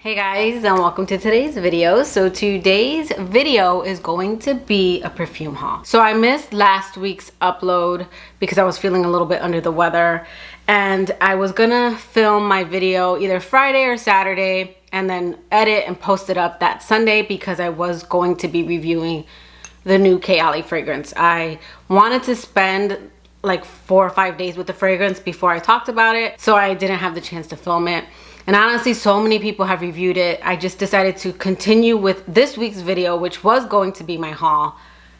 Hey guys, and welcome to today's video. So today's video is going to be a perfume haul. So I missed last week's upload because I was feeling a little bit under the weather, and I was gonna film my video either Friday or Saturday and then edit and post it up that Sunday because I was going to be reviewing the new Kayali fragrance. I wanted to spend like 4 or 5 days with the fragrance before I talked about it, so I didn't have the chance to film it. And honestly, so many people have reviewed it. I just decided to continue with this week's video, which was going to be my haul.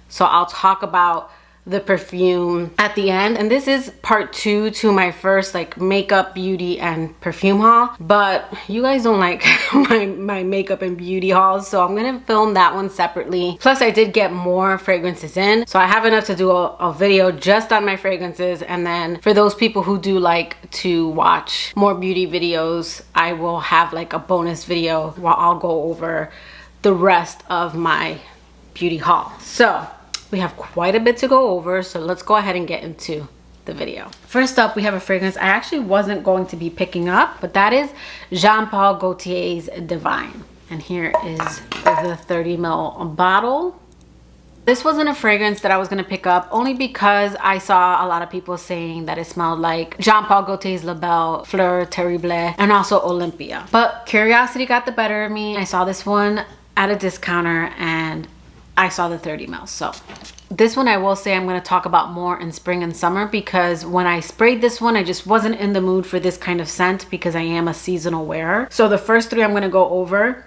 So I'll talk about the perfume at the end. And this is part 2 to my first like makeup, beauty, and perfume haul. But you guys don't like my makeup and beauty hauls, so I'm gonna film that one separately. Plus I did get more fragrances in, so I have enough to do a video just on my fragrances. And then for those people who do like to watch more beauty videos, I will have like a bonus video where I'll go over the rest of my beauty haul. So we have quite a bit to go over, so let's go ahead and get into the video. First up, we have a fragrance I actually wasn't going to be picking up, but that is Jean Paul Gaultier's Divine. And here is the 30 ml bottle. This wasn't a fragrance that I was gonna pick up only because I saw a lot of people saying that it smelled like Jean Paul Gaultier's La Belle, Flur, Terrible, and also Olympia. But curiosity got the better of me. I saw this one at a discounter and I saw the 30 ml. So this one I will say I'm going to talk about more in spring and summer, because when I sprayed this one I just wasn't in the mood for this kind of scent because I am a seasonal wearer. So the first 3 I'm going to go over.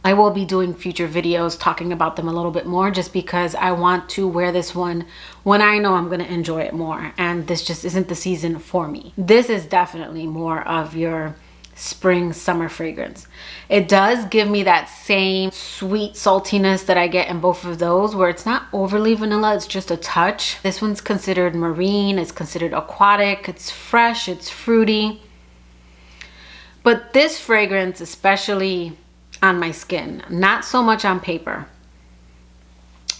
I will be doing future videos talking about them a little bit more, just because I want to wear this one when I know I'm going to enjoy it more, and this just isn't the season for me. This is definitely more of your spring summer fragrance. It does give me that same sweet saltiness that I get in both of those, where it's not overly vanilla, it's just a touch. This one's considered marine, it's considered aquatic, it's fresh, it's fruity. But this fragrance, especially on my skin, not so much on paper,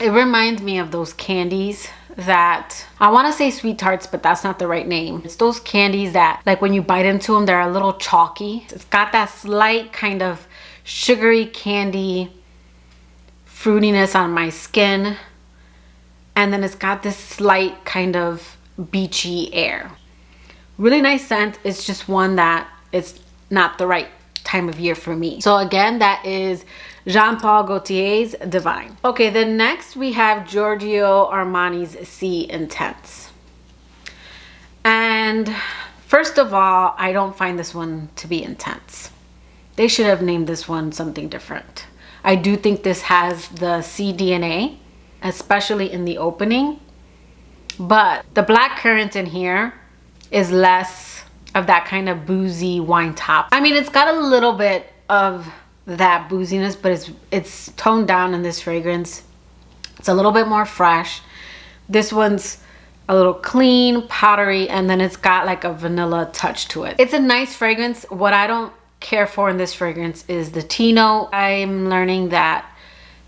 it reminds me of those candies that, I want to say sweet tarts, but that's not the right name. It's those candies that like when you bite into them, they're a little chalky. It's got that slight kind of sugary candy fruitiness on my skin, and then it's got this slight kind of beachy air. Really nice scent. It's just one that it's not the right time of year for me. So again, that is Jean Paul Gaultier's Divine. Okay, then next we have Giorgio Armani's Sea Intense. And first of all, I don't find this one to be intense. They should have named this one something different. I do think this has the sea DNA, especially in the opening, but the black currant in here is less of that kind of boozy wine top. I mean, it's got a little bit of that booziness, but it's toned down in this fragrance. It's a little bit more fresh. This one's a little clean, powdery, and then it's got like a vanilla touch to it. It's a nice fragrance. What I don't care for in this fragrance is the tea note. I'm learning that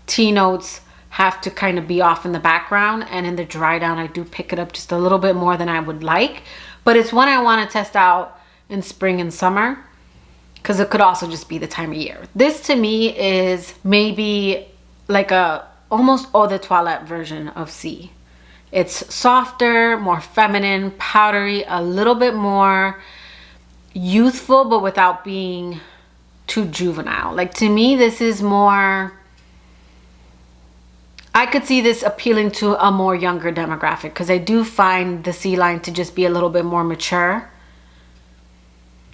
tea notes have to kind of be off in the background, and in the dry down I do pick it up just a little bit more than I would like. But it's one I want to test out in spring and summer, because it could also just be the time of year. This to me is maybe like a almost eau de toilette version of Sea. It's softer, more feminine, powdery, a little bit more youthful, but without being too juvenile. Like, to me, this is more, I could see this appealing to a more younger demographic, because I do find the Sea line to just be a little bit more mature.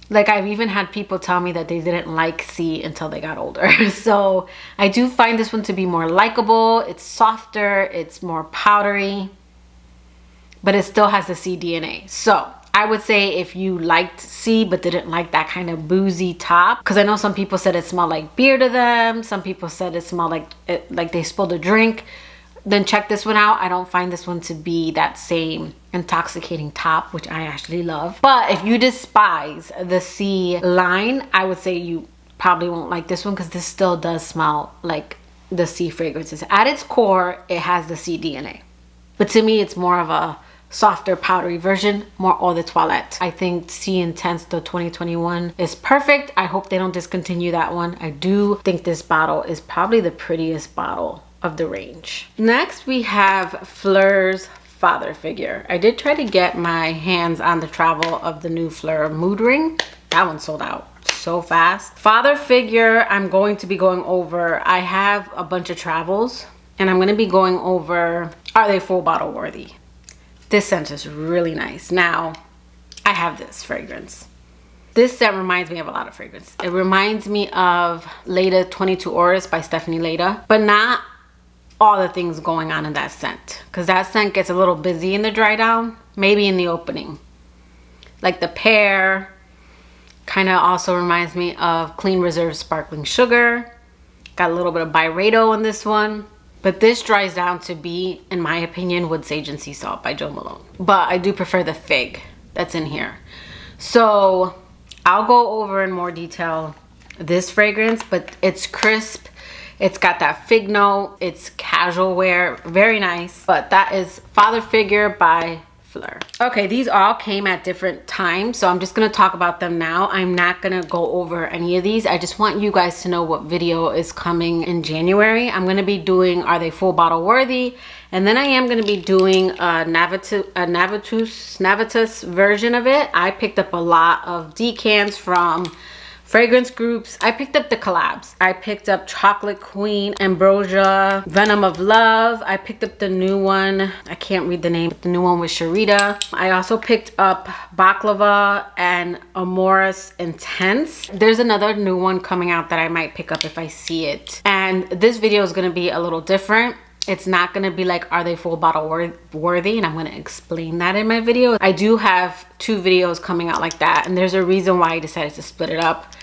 Like, I've even had people tell me that they didn't like Sea until they got older. So I do find this one to be more likable. It's softer, it's more powdery, but it still has the Sea DNA. So I would say if you liked Sea but didn't like that kind of boozy top, because I know some people said it smelled like beer to them, some people said it smelled like they spilled a drink, then check this one out. I don't find this one to be that same intoxicating top, which I actually love. But if you despise the Sea line, I would say you probably won't like this one, because this still does smell like the Sea fragrances. At its core, it has the Sea DNA. But to me, it's more of a softer powdery version, more eau de toilette. I think C Intense, the 2021, is perfect. I hope they don't discontinue that one. I do think this bottle is probably the prettiest bottle of the range. Next we have Flur's Father Figure. I did try to get my hands on the travel of the new Flur Mood Ring. That one sold out so fast. Father Figure, I'm going to be going over. I have a bunch of travels and I'm going to be going over, are they full bottle worthy? This scent is really nice. Now, I have this fragrance. This scent reminds me of a lot of fragrance. It reminds me of Leda 22 Horas by Stephanie Leda, but not all the things going on in that scent, because that scent gets a little busy in the dry down, maybe in the opening. Like the pear kind of also reminds me of Clean Reserve Sparkling Sugar. Got a little bit of Byredo in this one. But this dries down to be, in my opinion, Wood Sage and Sea Salt by Jo Malone. But I do prefer the fig that's in here. So I'll go over in more detail this fragrance, but it's crisp. It's got that fig note. It's casual wear, very nice. But that is Father Figure by Flur. Okay, these all came at different times, so I'm just gonna talk about them now. I'm not gonna go over any of these. I just want you guys to know what video is coming in January. I'm gonna be doing Are They Full Bottle Worthy? And then I am gonna be doing a Navitus version of it. I picked up a lot of decants from fragrance groups. I picked up the collabs. I picked up Chocolate Queen, Ambrosia, Venom of Love. I picked up the new one. I can't read the name, but the new one with Sharita. I also picked up Baklava and Amoris Intense. There's another new one coming out that I might pick up if I see it. And this video is gonna be a little different. It's not gonna be like, are they full bottle worthy? And I'm gonna explain that in my video. I do have 2 videos coming out like that, and there's a reason why I decided to split it up,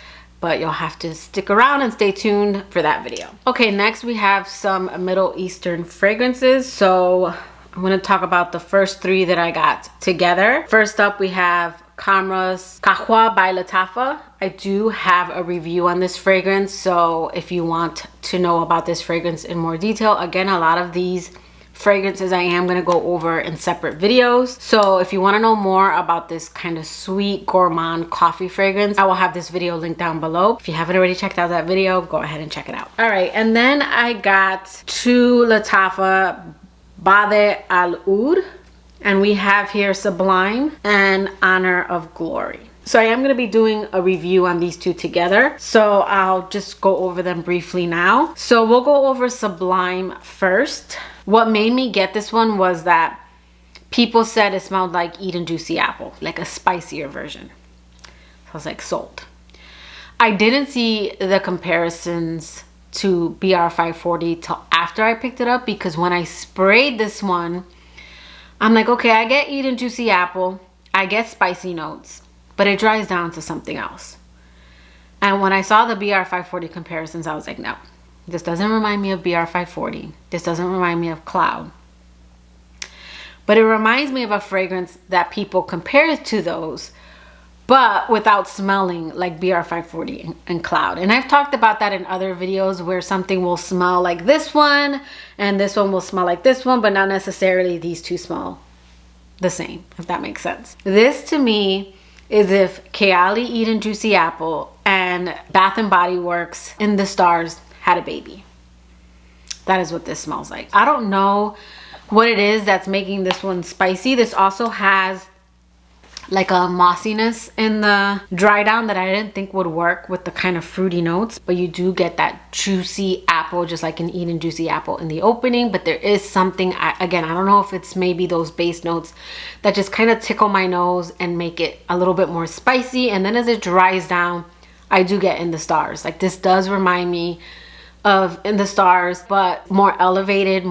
but you'll have to stick around and stay tuned for that video. Okay, next we have some Middle Eastern fragrances. So I'm gonna talk about the first 3 that I got together. First up, we have Kamra's Kahwa by Latafa. I do have a review on this fragrance, so if you want to know about this fragrance in more detail, again, a lot of these fragrances I am going to go over in separate videos. So if you want to know more about this kind of sweet gourmand coffee fragrance, I will have this video linked down below. If you haven't already checked out that video, go ahead and check it out. All right, and then I got 2 Latafa Bade Al Oud. And we have here Sublime and Honor of Glory. So I am going to be doing a review on these 2 together. So I'll just go over them briefly now. So we'll go over Sublime first. What made me get this one was that people said it smelled like Eden Juicy Apple, like a spicier version. So I was like, sold. I didn't see the comparisons to BR 540 till after I picked it up, because when I sprayed this one, I'm like, okay, I get Eden Juicy Apple, I get spicy notes, but it dries down to something else. And when I saw the BR 540 comparisons, I was like, no, this doesn't remind me of BR 540. This doesn't remind me of Cloud. But it reminds me of a fragrance that people compare to those, but without smelling like BR 540 and Cloud. And I've talked about that in other videos where something will smell like this one and this one will smell like this one, but not necessarily these 2 smell the same, if that makes sense. This to me is if Kayali Eden Juicy Apple and Bath & Body Works In the Stars had a baby. That is what this smells like. I don't know what it is that's making this one spicy. This also has like a mossiness in the dry down that I didn't think would work with the kind of fruity notes, but you do get that juicy apple, just like an Eden Juicy Apple in the opening. But there is something, again, I don't know if it's maybe those base notes that just kind of tickle my nose and make it a little bit more spicy. And then as it dries down, I do get In the Stars. Like, this does remind me of In the Stars, but more elevated,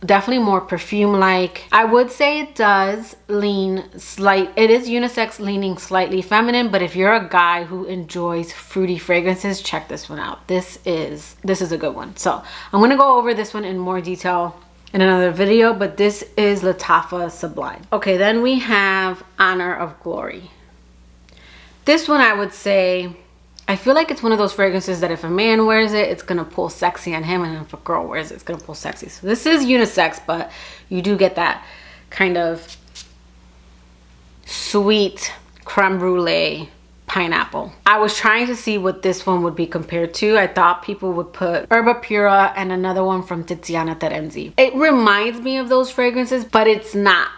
definitely more perfume-like. I would say it does lean it is unisex, leaning slightly feminine, but if you're a guy who enjoys fruity fragrances, check this one out. This is a good one. So I'm gonna go over this one in more detail in another video, but this is Latafa Sublime. Okay, then we have Honor of Glory. This one, I would say, I feel like it's one of those fragrances that if a man wears it, it's gonna pull sexy on him, and if a girl wears it, it's gonna pull sexy. So this is unisex, but you do get that kind of sweet creme brulee pineapple. I was trying to see what this one would be compared to. I thought people would put Erba Pura and another one from Tiziana Terenzi. It reminds me of those fragrances, but it's not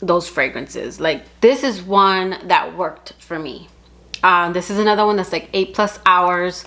those fragrances. Like, this is one that worked for me. This is another one that's like 8+ hours.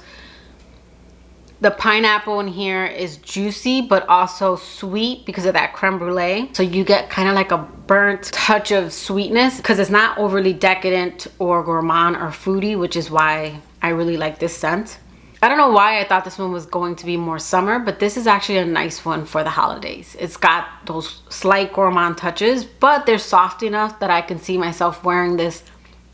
The pineapple in here is juicy, but also sweet because of that creme brulee. So you get kind of like a burnt touch of sweetness because it's not overly decadent or gourmand or foodie, which is why I really like this scent. I don't know why I thought this one was going to be more summer, but this is actually a nice one for the holidays. It's got those slight gourmand touches, but they're soft enough that I can see myself wearing this.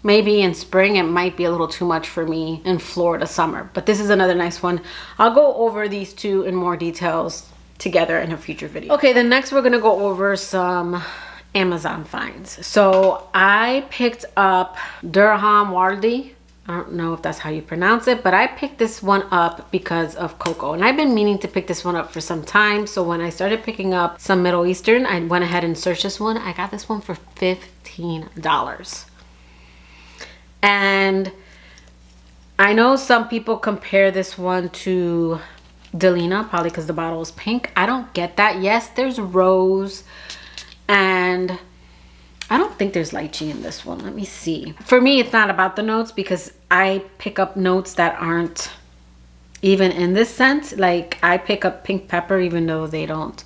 Maybe in spring. It might be a little too much for me in Florida summer, but this is another nice one. I'll go over these two in more details together in a future video. Okay, then next we're gonna go over some Amazon finds. So I picked up Durham Wardi. I don't know if that's how you pronounce it, but I picked this one up because of Coco, and I've been meaning to pick this one up for some time. So when I started picking up some Middle Eastern, I went ahead and searched this one. I got this one for $15. And I know some people compare this one to Delina, probably because the bottle is pink. I don't get that. Yes, there's rose, and I don't think there's lychee in this one. Let me see. For me, it's not about the notes because I pick up notes that aren't even in this scent. Like, I pick up pink pepper even though they don't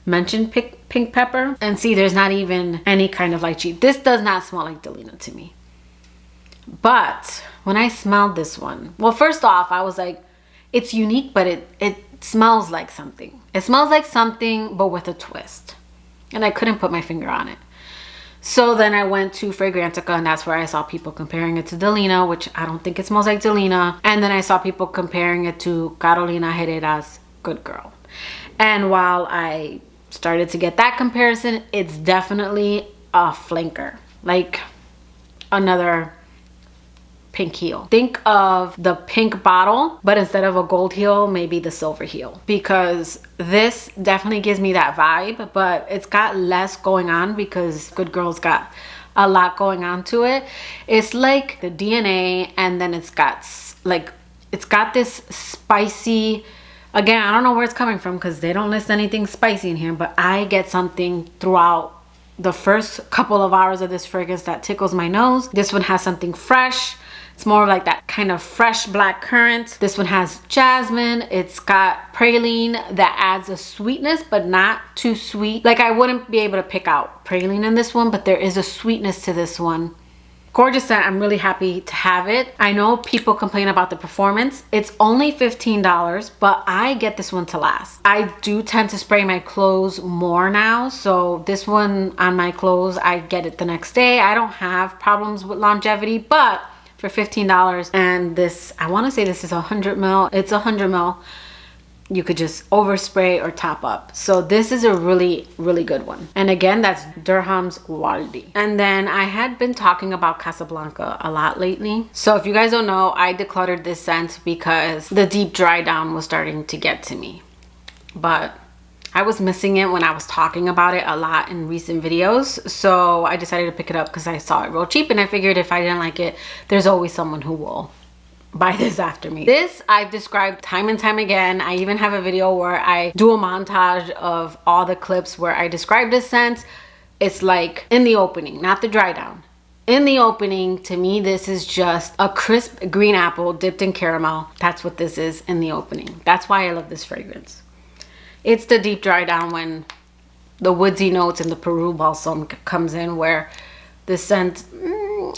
mention pink pepper. And see, there's not even any kind of lychee. This does not smell like Delina to me. But when I smelled this one, well, first off, I was like, it's unique, but it smells like something. It smells like something, but with a twist. And I couldn't put my finger on it. So then I went to Fragrantica, and that's where I saw people comparing it to Delina, which I don't think it smells like Delina. And then I saw people comparing it to Carolina Herrera's Good Girl. And while I started to get that comparison, it's definitely a flanker. Like another pink heel. Think of the pink bottle, but instead of a gold heel, maybe the silver heel, because this definitely gives me that vibe, but it's got less going on because Good Girl's got a lot going on to it. It's like the DNA, and then it's got this spicy, again, I don't know where it's coming from because they don't list anything spicy in here, but I get something throughout the first couple of hours of this fragrance that tickles my nose. This one has something fresh. It's more like that kind of fresh black currant. This one has jasmine. It's got praline that adds a sweetness, but not too sweet. Like, I wouldn't be able to pick out praline in this one, but there is a sweetness to this one. Gorgeous scent. I'm really happy to have it. I know people complain about the performance. It's only $15, but I get this one to last. I do tend to spray my clothes more now, so this one on my clothes, I get it the next day. I don't have problems with longevity, but for $15, and this, I want to say this is 100 ml. It's 100 ml. You could just overspray or top up. So this is a really, really good one. And again, that's Durham's Waldi. And then I had been talking about Casablanca a lot lately. So if you guys don't know, I decluttered this scent because the deep dry down was starting to get to me. But I was missing it when I was talking about it a lot in recent videos. So I decided to pick it up because I saw it real cheap, and I figured if I didn't like it, there's always someone who will buy this after me. This I've described time and time again. I even have a video where I do a montage of all the clips where I describe this scent. It's like in the opening, not the dry down. In the opening, to me, this is just a crisp green apple dipped in caramel. That's what this is in the opening. That's why I love this fragrance. It's the deep dry down when the woodsy notes and the Peru balsam comes in, where this scent,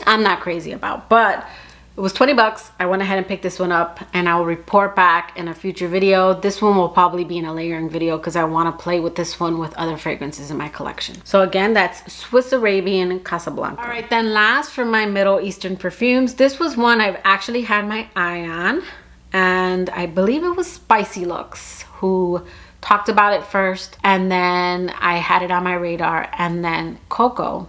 I'm not crazy about, but it was 20 bucks. I went ahead and picked this one up, and I'll report back in a future video. This one will probably be in a layering video because I want to play with this one with other fragrances in my collection. So again, that's Swiss Arabian Casablanca. All right, then last for my Middle Eastern perfumes, this was one I've actually had my eye on, and I believe it was Spicy Looks who talked about it first, and then I had it on my radar, and then Coco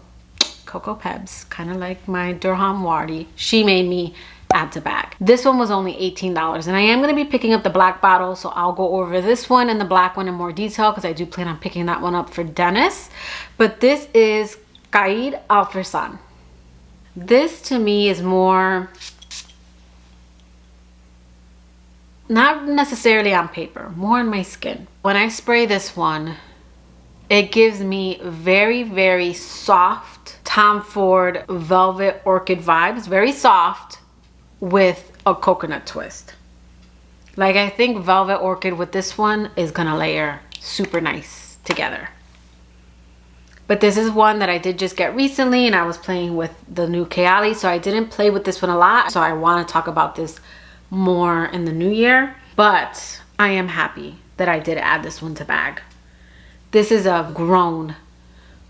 Pebs, kind of like my Durham Wardi, she made me add to bag. This one was only $18, and I am going to be picking up the black bottle, so I'll go over this one and the black one in more detail because I do plan on picking that one up for Dennis. But this is Oud Oud. This to me is more, not necessarily on paper, more on my skin. When I spray this one, it gives me very, very soft Tom Ford Velvet Orchid vibes. Very soft with a coconut twist. Like, I think Velvet Orchid with this one is gonna layer super nice together. But this is one that I did just get recently, and I was playing with the new Kayali, so I didn't play with this one a lot. So I want to talk about this more in the new year. But I am happy that I did add this one to bag. This is a grown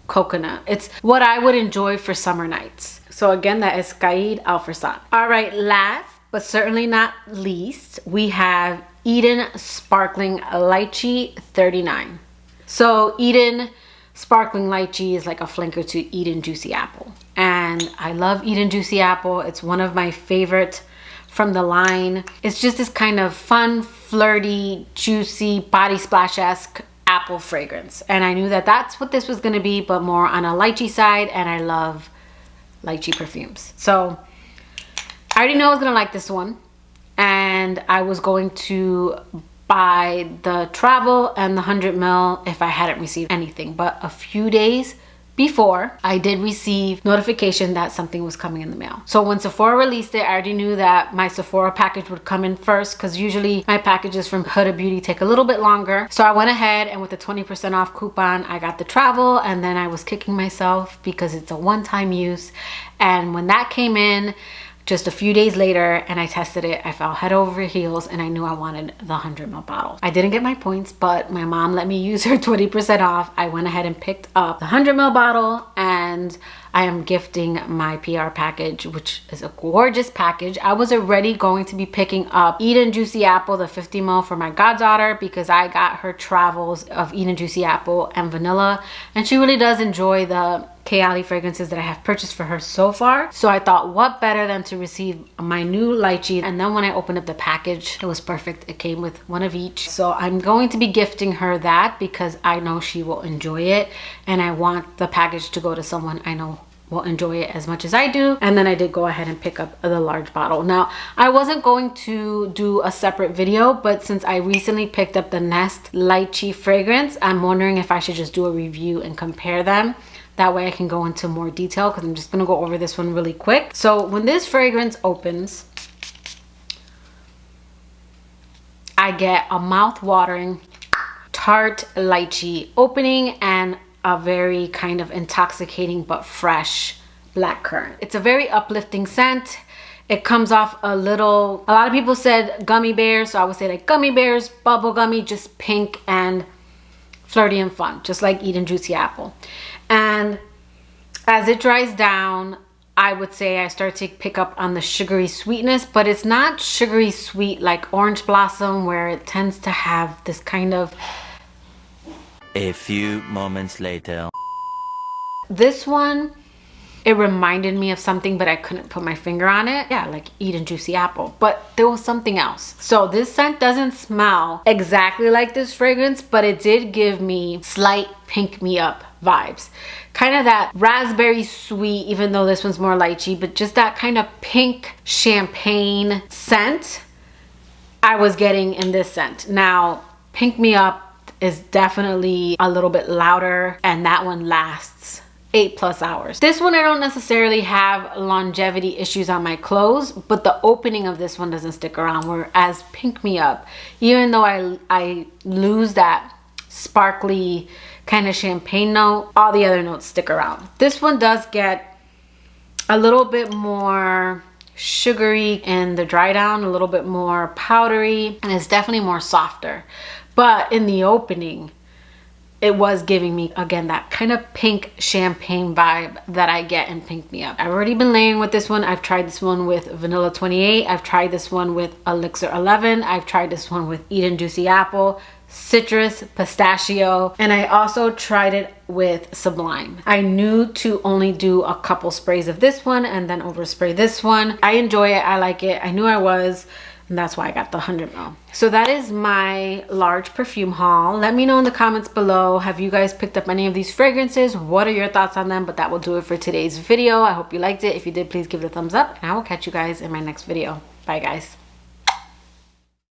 coconut. It's what I would enjoy for summer nights. So again, that is Oud Oud. All right, last but certainly not least, we have Eden Sparkling Lychee 39. So Eden Sparkling Lychee is like a flanker to Eden Juicy Apple. And I love Eden Juicy Apple. It's one of my favorite from the line. It's just this kind of fun, flirty, juicy, body splash-esque apple fragrance. And I knew that that's what this was going to be, but more on a lychee side. And I love lychee perfumes. So I already know I was going to like this one. And I was going to buy the travel and the 100 ml if I hadn't received anything. But a few days before, I did receive notification that something was coming in the mail. So when Sephora released it, I already knew that my Sephora package would come in first, because usually my packages from Huda Beauty take a little bit longer. So I went ahead, and with the 20% off coupon, I got the travel, and then I was kicking myself because it's a one-time use. And when that came in, just a few days later, and I tested it, I fell head over heels, and I knew I wanted the 100 ml bottle. I didn't get my points, but my mom let me use her 20% off. I went ahead and picked up the 100 ml bottle, and I am gifting my PR package, which is a gorgeous package. I was already going to be picking up Eden Juicy Apple, the 50 ml for my goddaughter, because I got her travels of Eden Juicy Apple and vanilla, and she really does enjoy the Kayali fragrances that I have purchased for her so far. So I thought, what better than to receive my new lychee. And then when I opened up the package, it was perfect. It came with one of each. So I'm going to be gifting her that because I know she will enjoy it, and I want the package to go to someone I know will enjoy it as much as I do. And then I did go ahead and pick up the large bottle. Now, I wasn't going to do a separate video, but since I recently picked up the Nest Lychee fragrance, I'm wondering if I should just do a review and compare them. That way I can go into more detail, because I'm just going to go over this one really quick. So when this fragrance opens, I get a mouth-watering tart lychee opening and a very kind of intoxicating but fresh blackcurrant. It's a very uplifting scent. It comes off a little, a lot of people said gummy bears, so I would say like gummy bears, bubble gummy, just pink and flirty and fun, just like Eden Juicy Apple. And as it dries down, I would say I start to pick up on the sugary sweetness, but it's not sugary sweet like Orange Blossom, where it tends to have this kind of... A few moments later. This one, it reminded me of something, but I couldn't put my finger on it. Yeah, like Eden Juicy Apple, but there was something else. So this scent doesn't smell exactly like this fragrance, but it did give me slight pink me up vibes. Kind of that raspberry sweet, even though this one's more lychee, but just that kind of pink champagne scent I was getting in this scent. Now, Pink Me Up is definitely a little bit louder, and that one lasts 8+ hours. This one I don't necessarily have longevity issues on my clothes, but the opening of this one doesn't stick around, whereas Pink Me Up, even though I lose that sparkly kind of champagne note, all the other notes stick around. This one does get a little bit more sugary in the dry down, a little bit more powdery, and it's definitely more softer. But in the opening, it was giving me, again, that kind of pink champagne vibe that I get in Pink Me Up. I've already been layering with this one. I've tried this one with Vanilla 28. I've tried this one with Elixir 11. I've tried this one with Eden Juicy Apple. citrus, pistachio, and I also tried it with Sublime. I knew to only do a couple sprays of this one and then overspray this one. I enjoy it, I like it, I knew I was, and that's why I got the 100 ml. So that is my large perfume haul. Let me know in the comments below, have you guys picked up any of these fragrances? What are your thoughts on them? But that will do it for today's video. I hope you liked it. If you did, please give it a thumbs up, and I will catch you guys in my next video. Bye guys.